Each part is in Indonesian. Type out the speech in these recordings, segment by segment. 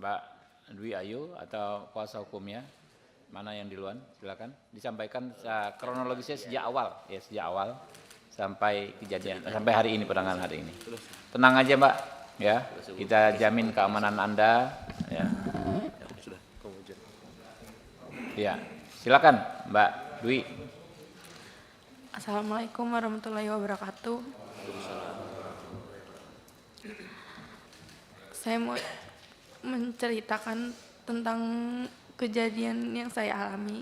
Mbak Dwi Ayu atau kuasa hukumnya, mana yang duluan? Silakan disampaikan kronologisnya sejak awal, ya sejak awal sampai kejadian, sampai hari ini, penanganan hari ini. Tenang aja Mbak, ya kita jamin keamanan Anda. Ya, ya silakan Mbak Dwi. Assalamualaikum warahmatullahi wabarakatuh. Saya mau menceritakan tentang kejadian yang saya alami.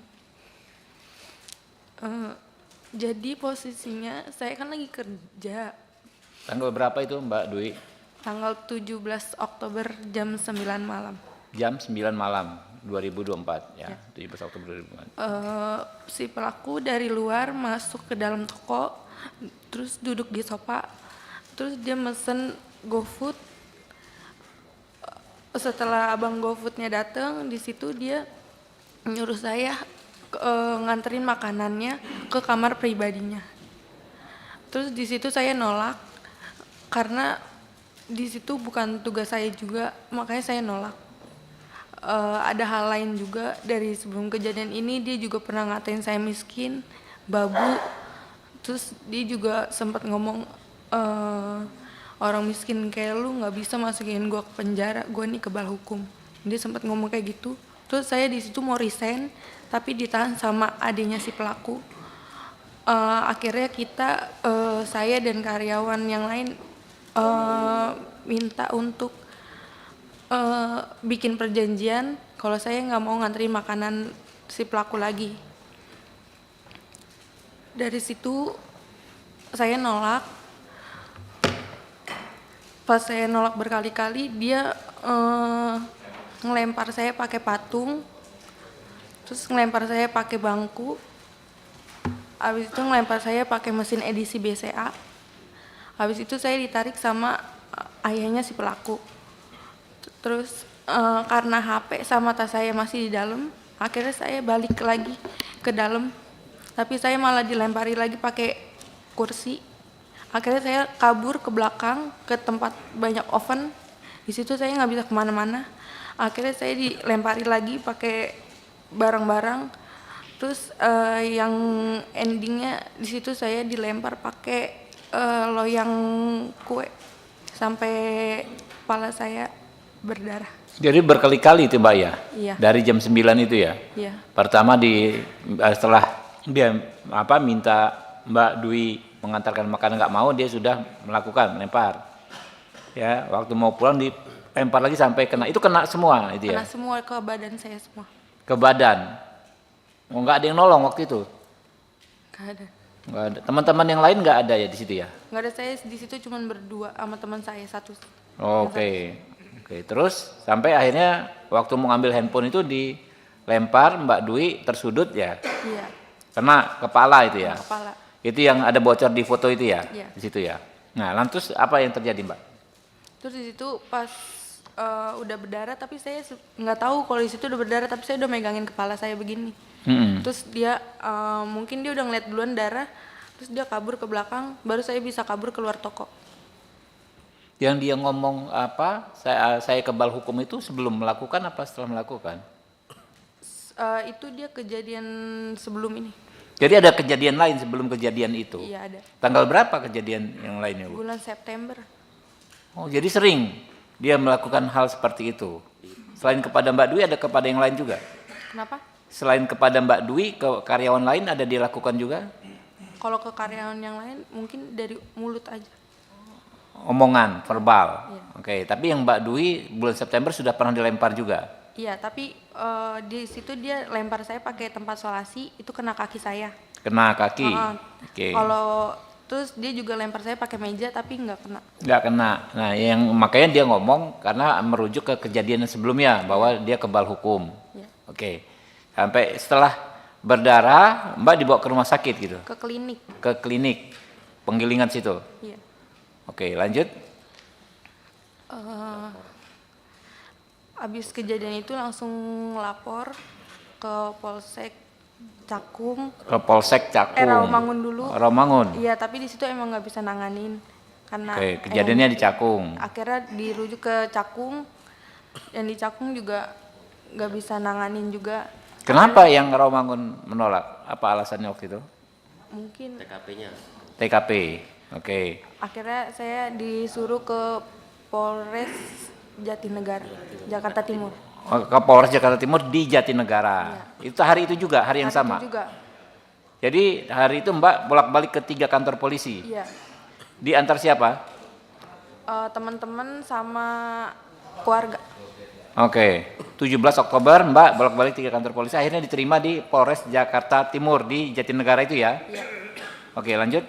Jadi posisinya saya kan lagi kerja. Tanggal berapa itu Mbak Dwi? Tanggal 17 Oktober jam 9 malam. Jam 9 malam 2024 ya. 17 Oktober 2024. Si pelaku dari luar masuk ke dalam toko, terus duduk di sofa, terus dia mesen GoFood. Setelah abang GoFoodnya datang, di situ dia nyuruh saya nganterin makanannya ke kamar pribadinya. Terus di situ saya nolak karena di situ bukan tugas saya juga, makanya saya nolak. Ada hal lain juga dari sebelum kejadian ini, dia juga pernah ngatain saya miskin, babu. Terus dia juga sempat ngomong, orang miskin kayak lu nggak bisa masukin gue ke penjara, gue nih kebal hukum. Dia sempat ngomong kayak gitu. Terus saya di situ mau resign, tapi ditahan sama adiknya si pelaku. Akhirnya saya dan karyawan yang lain minta untuk bikin perjanjian kalau saya nggak mau nganterin makanan si pelaku lagi. Dari situ saya nolak. Pas saya nolak berkali-kali, dia ngelempar saya pakai patung, terus ngelempar saya pakai bangku, habis itu ngelempar saya pakai mesin edisi BCA. Habis itu saya ditarik sama ayahnya si pelaku. Terus karena HP sama tas saya masih di dalam, akhirnya saya balik lagi ke dalam, tapi saya malah dilempari lagi pakai kursi. Akhirnya saya kabur ke belakang ke tempat banyak oven. Di situ saya nggak bisa kemana-mana. Akhirnya saya dilempari lagi pakai barang-barang. Terus yang endingnya di situ saya dilempar pakai loyang kue sampai kepala saya berdarah. Jadi berkali-kali itu Mbak ya? Iya. Dari jam 9 itu ya? Iya. Pertama setelah dia minta Mbak Dwi mengantarkan makanan, nggak mau, dia sudah melempar. Ya, waktu mau pulang dilempar lagi sampai kena. Itu kena semua itu ya? Kena semua ke badan saya semua. Ke badan. Oh, nggak ada yang nolong waktu itu? Nggak ada. Nggak ada. Teman-teman yang lain nggak ada ya di situ ya? Nggak ada, saya di situ cuma berdua sama teman saya satu. Oke. Terus sampai akhirnya waktu mau ngambil handphone itu dilempar, Mbak Dwi tersudut ya? Iya. Kena kepala itu ya? Kepala. Itu yang ada bocor di foto itu ya? Iya. Di situ ya. Nah, lantas apa yang terjadi, Mbak? Terus di situ pas udah berdarah, tapi saya nggak tahu kalau di situ udah berdarah, tapi saya udah megangin kepala saya begini. Terus dia mungkin dia udah ngeliat duluan darah, terus dia kabur ke belakang, baru saya bisa kabur keluar toko. Yang dia ngomong apa? Saya kebal hukum itu sebelum melakukan apa setelah melakukan? Itu dia kejadian sebelum ini. Jadi ada kejadian lain sebelum kejadian itu? Iya ada. Tanggal berapa kejadian yang lainnya, Bu? Bulan September. Oh, jadi sering dia melakukan hal seperti itu. Selain kepada Mbak Dwi, ada kepada yang lain juga? Kenapa? Selain kepada Mbak Dwi, ke karyawan lain ada dilakukan juga? Kalau ke karyawan yang lain mungkin dari mulut aja. Omongan, verbal. Iya. Oke, tapi yang Mbak Dwi bulan September sudah pernah dilempar juga? Iya, tapi di situ dia lempar saya pakai tempat solasi, itu kena kaki saya. Kena kaki? Oke. Kalau terus dia juga lempar saya pakai meja, tapi nggak kena. Nggak kena. Nah, makanya dia ngomong karena merujuk ke kejadian sebelumnya bahwa dia kebal hukum. Ya. Oke. Sampai setelah berdarah, Mbak dibawa ke rumah sakit gitu? Ke klinik. Ke klinik penggilingan situ? Iya. Oke, lanjut. Abis kejadian itu langsung lapor ke Polsek Cakung. Ke Polsek Cakung. Rawamangun dulu. Rawamangun. Iya, tapi di situ emang nggak bisa nanganin karena. Oke, kejadiannya di Cakung. Akhirnya dirujuk ke Cakung. yang di Cakung juga nggak bisa nanganin juga. Kenapa yang Rawamangun menolak? Apa alasannya waktu itu? Mungkin TKP-nya. TKP. Oke. akhirnya saya disuruh ke Polres Jatinegara, Jakarta Timur. Oh, ke Polres Jakarta Timur di Jatinegara. Itu hari itu juga, hari yang Hari sama. itu juga, Jadi hari itu Mbak bolak-balik ke 3 kantor polisi. iya. Diantar siapa? Teman-teman sama keluarga. Oke. 17 Oktober Mbak bolak-balik 3 kantor polisi. Akhirnya diterima di Polres Jakarta Timur di Jatinegara itu ya. Iya. Oke, lanjut.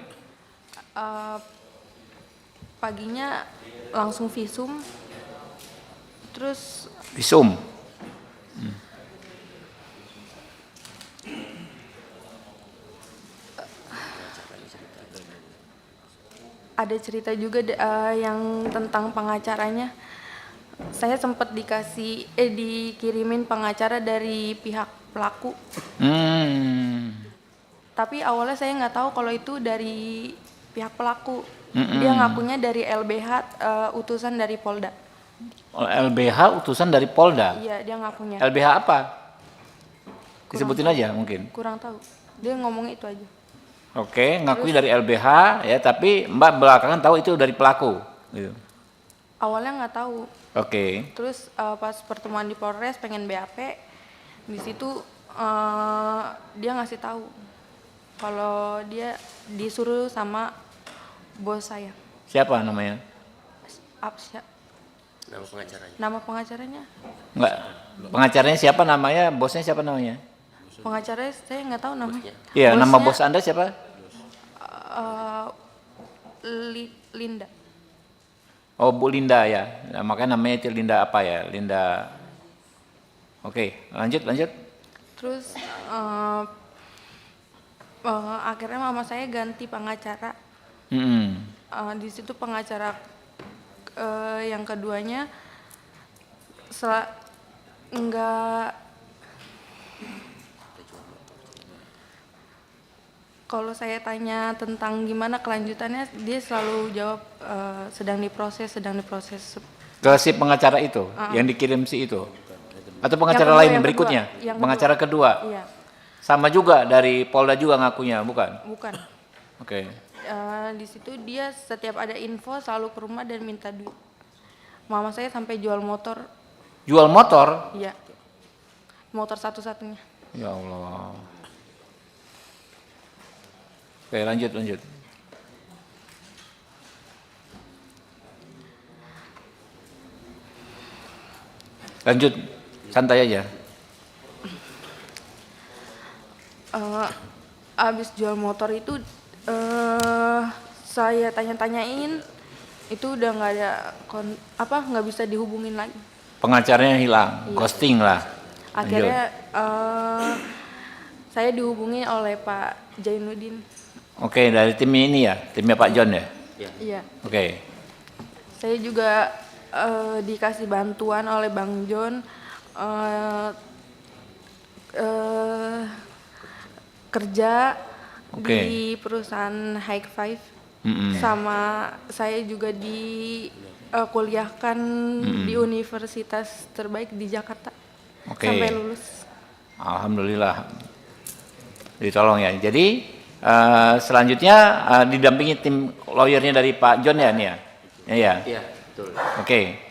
Paginya langsung visum, terus Visum. ada cerita juga yang tentang pengacaranya. Saya sempat dikirimin pengacara dari pihak pelaku, tapi awalnya saya nggak tahu kalau itu dari pihak pelaku. Dia ngakunya dari LBH, utusan dari Polda. LBH utusan dari Polda. Iya, dia ngakunya. LBH apa? Disebutin aja mungkin. Kurang tahu. Dia ngomongnya itu aja. Oke, ngakui dari LBH ya, tapi Mbak belakangan tahu itu dari pelaku. Gitu. Awalnya nggak tahu. Oke. Terus pas pertemuan di Polres pengen BAP, di situ dia ngasih tahu kalau dia disuruh sama bos saya. Siapa namanya? Apsya. Nama pengacaranya. Nama pengacaranya? Enggak. Pengacaranya siapa namanya? Bosnya siapa namanya? Pengacaranya saya nggak tahu namanya. Iya, nama Bosnya, bos Anda siapa? Linda. Oh, Bu Linda ya. Nah, makanya namanya itu Linda apa ya? Linda. Oke, lanjut. Terus akhirnya mama saya ganti pengacara. Di situ pengacara yang keduanya enggak, kalau saya tanya tentang gimana kelanjutannya, dia selalu jawab sedang diproses. Ke si pengacara itu yang dikirim si itu. Atau pengacara Yang kedua, lain yang berikutnya? kedua, yang Pengacara kedua. Iya, Sama juga dari Polda juga ngakunya, bukan? bukan. Oke. Di situ dia setiap ada info selalu ke rumah dan minta duit. Mama saya sampai jual motor. Jual motor? Iya, motor satu-satunya. Ya Allah. Oke, lanjut. Lanjut, santai aja. Abis jual motor itu saya tanya-tanyain, itu udah nggak ada nggak bisa dihubungin lagi. Pengacaranya hilang, Iya. ghosting lah. Akhirnya saya dihubungi oleh Pak Jainuddin. Oke, dari tim ini ya, timnya Pak John ya. Iya. Oke. Saya juga dikasih bantuan oleh Bang John, kerja Oke. di perusahaan High Five, sama saya juga kuliahkan di universitas terbaik di Jakarta. Oke. Sampai lulus. Alhamdulillah. Ditolong ya. Jadi selanjutnya didampingi tim lawyernya dari Pak John ya nih ya. Iya. Iya, betul. Oke.